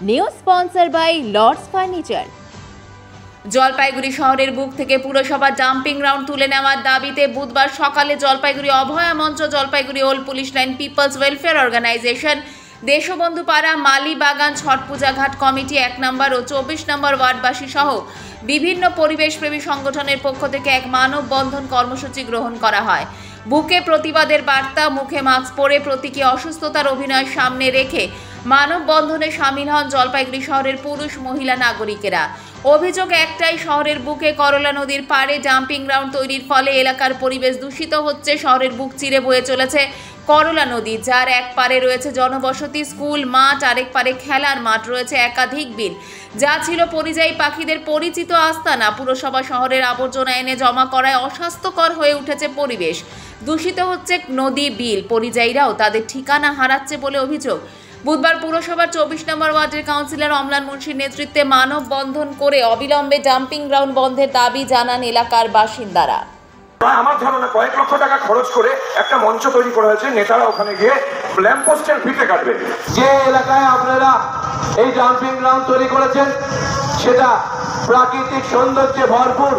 New sponsor by Lords Furniture. Jalpaiguri শহরের বুক থেকে পুরসভা ডাম্পিং গ্রাউন্ড তুলে নেওয়ার দাবিতে বুধবার সকালে Jalpaiguri Abhaya Mancha, Jalpaiguri old police line, peoples welfare organization, Deshbandhu Para, Malibagan, ছট পূজা ঘাট কমিটি 1 নম্বর ও 24 নম্বর ওয়ার্ডবাসী সহ বিভিন্ন পরিবেশপ্রেমী সংগঠনের পক্ষ থেকে এক মানববন্ধন কর্মসূচি গ্রহণ করা হয়। বুকে প্রতিবাদের বার্তা, মুখে মাস্ক পরে প্রতীকী অসুস্থতার অভিনয় সামনে রেখে মানববন্ধনে সামিল হন জলপাইগুড়ি শহরের পুরুষ মহিলা নাগরিকেরা। অভিযোগ একটাই, শহরের বুকে করলা নদীর পাড়ে ডাম্পিং গ্রাউন্ড তৈরির ফলে এলাকার পরিবেশ দূষিত হচ্ছে। শহরের বুক চিরে বয়ে চলেছে করলা নদী, যার এক পারে রয়েছে জনবসতি, স্কুল মাঠ, আরেক পারে খেলার মাঠ, রয়েছে একাধিক বিল, যা ছিল পরিযায়ী পাখিদের পরিচিত আস্তানা। পুরসভা শহরের আবর্জনা এনে জমা করায় অস্বাস্থ্যকর হয়ে উঠেছে পরিবেশ, দূষিত হচ্ছে নদী, বিল। পরিযায়ীরাও তাদের ঠিকানা হারাচ্ছে বলে অভিযোগ। বুধবার পুরসভার 24 নম্বর ওয়ার্ডের কাউন্সিলর অমলান মুন্সির নেতৃত্বে মানববন্ধন করে অবিলম্বে ডাম্পিং গ্রাউন্ড বন্ধের দাবি জানান এলাকার বাসিন্দারা। আমার ধারণা কয়েক লক্ষ টাকা খরচ করে একটা মঞ্চ তৈরি করা হয়েছে, নেতারা ওখানে গিয়ে ল্যাম্পপোস্টের ফিতে কাটবে। যে এলাকায় আপনারা এই ডাম্পিং গ্রাউন্ড তৈরি করেছেন সেটা প্রাকৃতিক সৌন্দর্যে ভরপুর,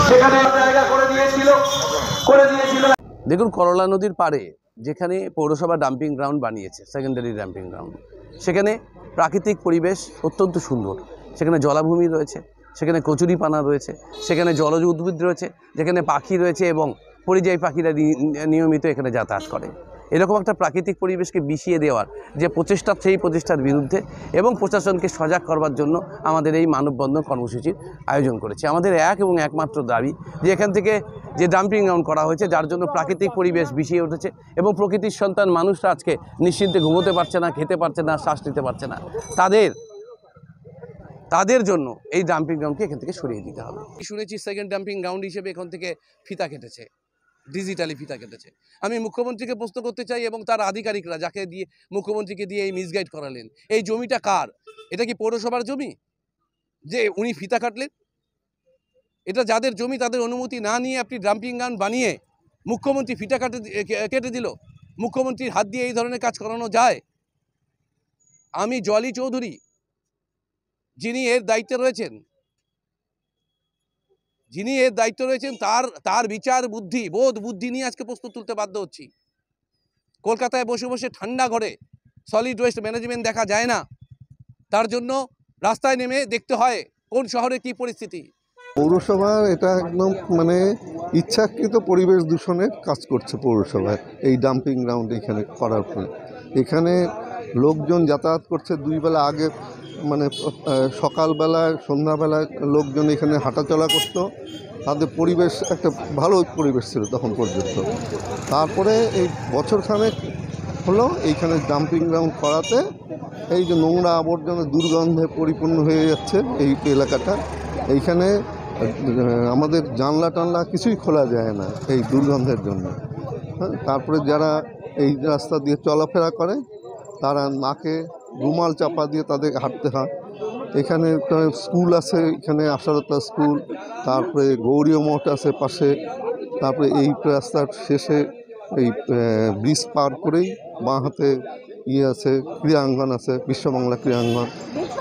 সেখানে জায়গা করে দিয়েছিল। দেখুন, করলা নদীর পাড়ে যেখানে পৌরসভা ডাম্পিং গ্রাউন্ড বানিয়েছে, সেকেন্ডারি ডাম্পিং গ্রাউন্ড, সেখানে প্রাকৃতিক পরিবেশ অত্যন্ত সুন্দর। সেখানে জলাভূমি রয়েছে, সেখানে কচুরিপানা রয়েছে, সেখানে জলজ উদ্ভিদ রয়েছে, যেখানে পাখি রয়েছে এবং পরিযায়ী পাখিরা নিয়মিত এখানে যাতায়াত করে। এরকম একটা প্রাকৃতিক পরিবেশকে বিষিয়ে দেওয়ার যে প্রচেষ্টা, সেই প্রচেষ্টার বিরুদ্ধে এবং প্রশাসনকে সজাগ করবার জন্য আমাদের এই মানববন্ধন কর্মসূচির আয়োজন করেছে। আমাদের এক এবং একমাত্র দাবি যে এখান থেকে যে ডাম্পিং গ্রাউন্ড করা হয়েছে, যার জন্য প্রাকৃতিক পরিবেশ বিষিয়ে উঠেছে এবং প্রকৃতির সন্তান মানুষরা আজকে নিশ্চিন্তে ঘুমোতে পারছে না, খেতে পারছে না, শ্বাস নিতে পারছে না, তাদের জন্য এই ডাম্পিং গ্রাউন্ডকে এখান থেকে সরিয়ে দিতে হবে। শুনেছি সেকেন্ড ডাম্পিং গ্রাউন্ড হিসেবে এখান থেকে ফিতা কেটেছে, ডিজিটালি ফিতা কেটেছে। আমি মুখ্যমন্ত্রীকে প্রশ্ন করতে চাই এবং তার আধিকারিকরা যাকে দিয়ে মুখ্যমন্ত্রীকে দিয়ে এই মিসগাইড করালেন, এই জমিটা কার? এটা কি পৌরসভার জমি যে উনি ফিতা কাটলেন? এটা যাদের জমি, তাদের অনুমতি না নিয়ে আপনি ডাম্পিং গ্রাউন্ড বানিয়ে মুখ্যমন্ত্রী ফিতা কেটে দিল। মুখ্যমন্ত্রীর হাত দিয়ে এই ধরনের কাজ করানো যায়? আমি জলি চৌধুরী, যিনি এর দায়িত্বে রয়েছেন, তার বিচার বুদ্ধি, বোধ বুদ্ধি নিয়ে আজকে প্রশ্ন তুলতে বাধ্য হচ্ছি। কলকাতায় বসে বসে ঠান্ডা ঘরে সলিড ওয়েস্ট ম্যানেজমেন্ট দেখা যায় না, তার জন্য রাস্তায় নেমে দেখতে হয় কোন শহরে কি পরিস্থিতি। পৌরসভা এটা একদম ইচ্ছাকৃত পরিবেশ দূষণের কাজ করছে পৌরসভায় এই ডাম্পিং গ্রাউন্ড এখানে করার ফলে। এখানে লোকজন যাতায়াত করছে দুই বেলা, আগে সকালবেলায় সন্ধ্যাবেলায় লোকজন এখানে হাঁটাচলা করত, তাদের পরিবেশ একটা ভালো পরিবেশ ছিল তখন পর্যন্ত। তারপরে এই বছরখানেক হলো এইখানে ডাম্পিং গ্রাউন্ড করাতে এই যে নোংরা আবর্জনা দুর্গন্ধে পরিপূর্ণ হয়ে যাচ্ছে এই এলাকাটা। এইখানে আমাদের জানলা টানলা কিছুই খোলা যায় না এই দুর্গন্ধের জন্য। তারপরে যারা এই রাস্তা দিয়ে চলাফেরা করে তারা নাকে রুমাল চাপা দিয়ে তাদের হাঁটতে হয়। এখানে স্কুল আছে, এখানে আশারতা স্কুল, তারপরে গৌরীয় মঠ আছে পাশে, তারপরে এই রাস্তার শেষে এই ব্রিজ পার করেই বাঁ হাতে আছে ক্রীড়াঙ্গন আছে, বিশ্ববাংলা ক্রীড়াঙ্গন।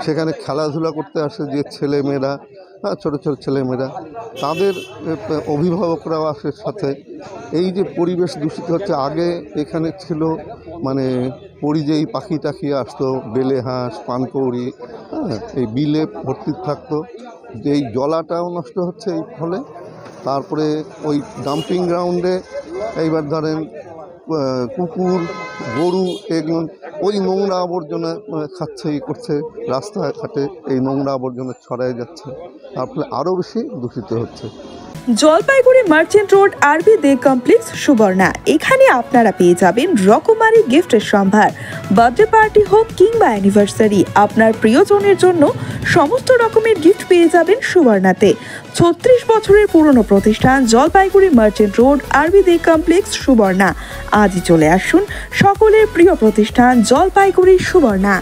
সেখানে খেলাধুলা করতে আসে যে ছেলেমেয়েরা, ছোটো ছোটো ছেলেমেয়েরা, তাদের অভিভাবকরাও আসে সাথে। এই যে পরিবেশ দূষিত হচ্ছে, আগে এখানে ছিল পরিযায়ী পাখি টাখি আসতো, বেলে হাঁস, পানকৌড়ি, এই বিলে ভর্তি থাকতো। এই জলাটাও নষ্ট হচ্ছে এই ফলে। তারপরে ওই ডাম্পিং গ্রাউন্ডে এইবার ধরেন কুকুর, গরু, এগুলো ওই নোংরা আবর্জনা খাচ্ছে, করছে, রাস্তাঘাটে এই নোংরা আবর্জনা ছড়ায় যাচ্ছে, তার ফলে আরও বেশি দূষিত হচ্ছে। জলপাইগুড়ি মার্চেন্ট রোড আরবি দে কমপ্লেক্স সুবর্ণা, এখানে আপনারা পেয়ে যাবেন রকমারি গিফটের সম্ভার। বার্থডে পার্টি হোক কিংবা অ্যানিভার্সারি, আপনার প্রিয়জনের জন্য সমস্ত রকমের গিফট পেয়ে যাবেন সুবর্ণাতে। 36 বছরের পুরনো প্রতিষ্ঠান জলপাইগুড়ি মার্চেন্ট রোড আরবি দে কমপ্লেক্স সুবর্ণা। আজই চলে আসুন সকলের প্রিয় প্রতিষ্ঠান জলপাইগুড়ি সুবর্ণা।